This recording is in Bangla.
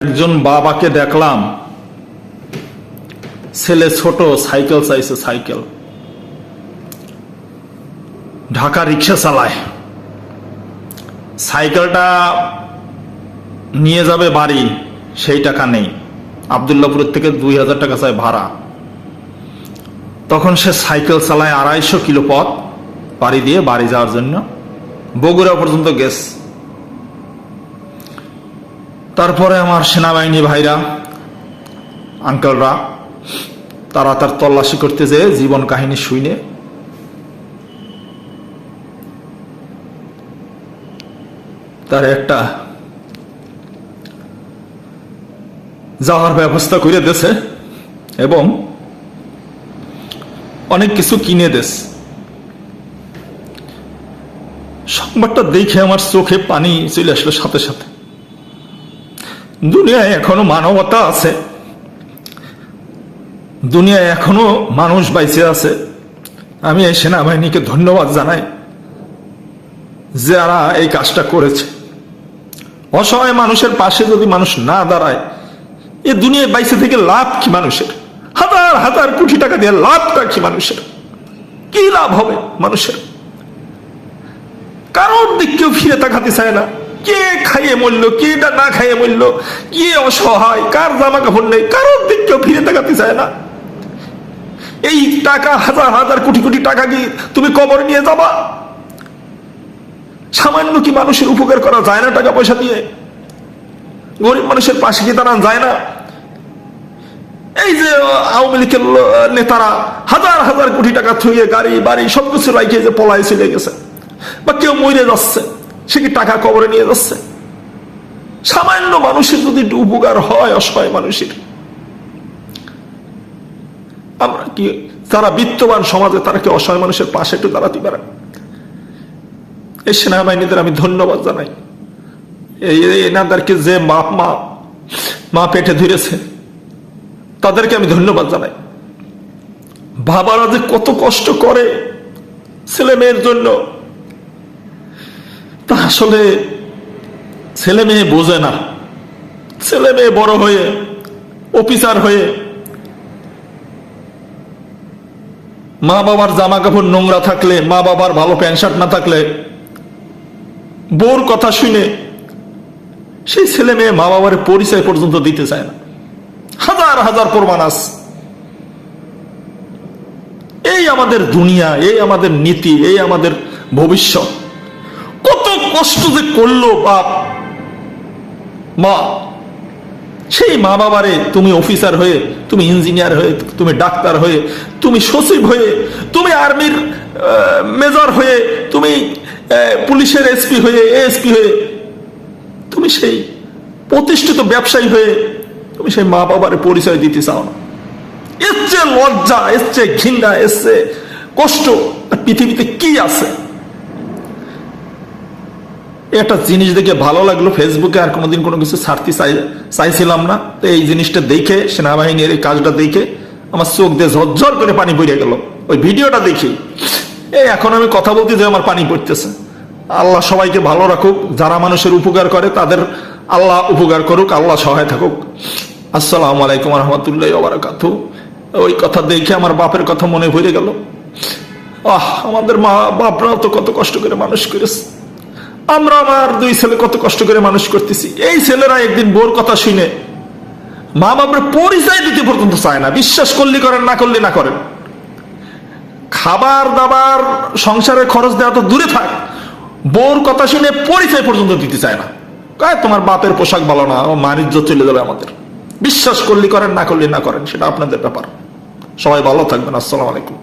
একজন বাবাকে দেখলাম, ছেলে ছোট, সাইকেল চাইছে, সাইকেল। ঢাকা রিক্সা চালায়, সাইকেলটা নিয়ে যাবে বাড়ি, সেই টাকা নেই। আবদুল্লাপুরের থেকে 2000 টাকা চায় ভাড়া। তখন সে সাইকেল চালায় 250 কিলো পথ পাড়ি দিয়ে বাড়ি যাওয়ার জন্য, বগুড়া পর্যন্ত গেছে। তারপরে আমার সেনাবাহিনী ভাইরা, আঙ্কেলরা, তারা তার তল্লাশি করতে যেয়ে জীবন কাহিনী শুনে তার একটা যাওয়ার ব্যবস্থা করে দিয়েছে এবং অনেক কিছু কিনে দিয়েছে। সংবাদটা দেখে আমার চোখে পানি চলে আসলো সাথে সাথে। দুনিয়ায় এখনো মানবতা আছে, দুনিয়ায় এখনো মানুষ বাইচে আছে। আমি এই সেনাবাহিনীকে ধন্যবাদ জানাই যারা এই কাজটা করেছে। অসহায় মানুষের পাশে যদি মানুষ না দাঁড়ায়, এ দুনিয়ায় বাইচে থেকে লাভ কি মানুষের? হাজার হাজার কোটি টাকা দিয়ে লাভটা কি মানুষের? কি লাভ হবে মানুষের? কারোর দিক কেউ ফিরে তাকাতে চায় না। কে খাইয়ে মরল, কেটা না খাইয়ে মরল, কে অসহায়, কার জামা কাপড় নেই, কারোর দিক কেউ ফিরে তাকাতে চায় না। এই টাকা, হাজার হাজার কোটি কোটি টাকা কি তুমি কবর নিয়ে যাবা? সামান্য কি মানুষের উপকার করা যায় না টাকা পয়সা দিয়ে? গরিব মানুষের পাশে কি দাঁড়ানো যায় না? এই যে আওয়ামী লীগের নেতারা হাজার হাজার কোটি টাকা থুয়ে গাড়ি বাড়ি সবকিছু রাইখে যে পলায় চলে গেছে, বা কেউ মরে যাচ্ছে, সে কি টাকা কবরে নিয়ে যাচ্ছে? সামান্য মানুষের যদি উপকার হয় অসহায় মানুষের, আমরা কি যারা বিত্তবান সমাজে তারা কি অসহায় মানুষের পাশে একটু দাঁড়াতে পারে? এই সেনাবাহিনীদের আমি ধন্যবাদ জানাই। এনাদেরকে যে মা পেটে ধরেছে তাদেরকে আমি ধন্যবাদ জানাই। বাবারা যে কত কষ্ট করে ছেলে মেয়ের জন্য, তা আসলে ছেলে মেয়ে বোঝে না। ছেলে মেয়ে বড় হয়ে অফিসার হয়ে মা বাবার জামা কাপড় নোংরা থাকলে, মা বাবার ভালো প্যান্ট শার্ট না থাকলে, বউর কথা শুনে সেই ছেলে মেয়ে মা বাবার পরিচয় পর্যন্ত দিতে চায় না। হাজার হাজার প্রমাণ আছে। এই আমাদের দুনিয়া, এই আমাদের নীতি, এই আমাদের ভবিষ্যৎ। কত কষ্ট যে করলো বাপ মা, সেই মা বাবারে তুমি অফিসার হয়ে, তুমি ইঞ্জিনিয়ার হয়ে, তুমি ডাক্তার হয়ে, তুমি সচিব হয়ে, তুমি আর্মির মেজর হয়ে, তুমি পুলিশের এসপি হয়ে, এএসপি হয়ে, তুমি সেই প্রতিষ্ঠিত ব্যবসায়ী হয়ে তুমি সেই মা বাবার পরিচয় দিতে চাও না। এর চেয়ে লজ্জা, এর চেয়ে ঘৃণা, এর চেয়ে কষ্ট পৃথিবীতে কি আছে? একটা জিনিস দেখে ভালো লাগলো ফেসবুকে, আর কোনোদিন কোনো কিছু ছাড়তে চাইছিলাম না। তো এই জিনিসটা দেখে, সেনাবাহিনীর এই কাজটা দেখে আমার চোখ দিয়ে ঝরঝর করে পানি পড়ে গেল। ওই ভিডিওটা দেখি এখন আমি কথা বলতে যে আমার পানি পড়তেছে। আল্লাহ সবাইকে ভালো রাখুক, যারা মানুষের উপকার করে তাদের আল্লাহ উপকার করুক, আল্লাহ সহায় থাকুক। আসসালামু আলাইকুম রহমতুল্লাহি ওয়া বারাকাতুহু। ওই কথা দেখে আমার বাপের কথা মনে পড়ে গেল। আমাদের মা বাপরাও তো কত কষ্ট করে মানুষ করেছে, আমরা আমার 2 ছেলে কত কষ্ট করে মানুষ করতেছি। এই ছেলেরা একদিন বোর কথা শুনে মা বাপের পরিচয় দিতে পর্যন্ত চায় না। বিশ্বাস করলে করেন, না করলে না করেন। খাবার দাবার সংসারের খরচ দেওয়া তো দূরে থাক, বোর কথা শুনে পরিচয় পর্যন্ত দিতে চায় না। তোমার বাপের পোশাক ভালো না, মানিজ্য চলে যাবে আমাদের। বিশ্বাস করলে করেন, না করলে না করেন, সেটা আপনাদের ব্যাপার। সবাই ভালো থাকবেন। আসসালামু আলাইকুম।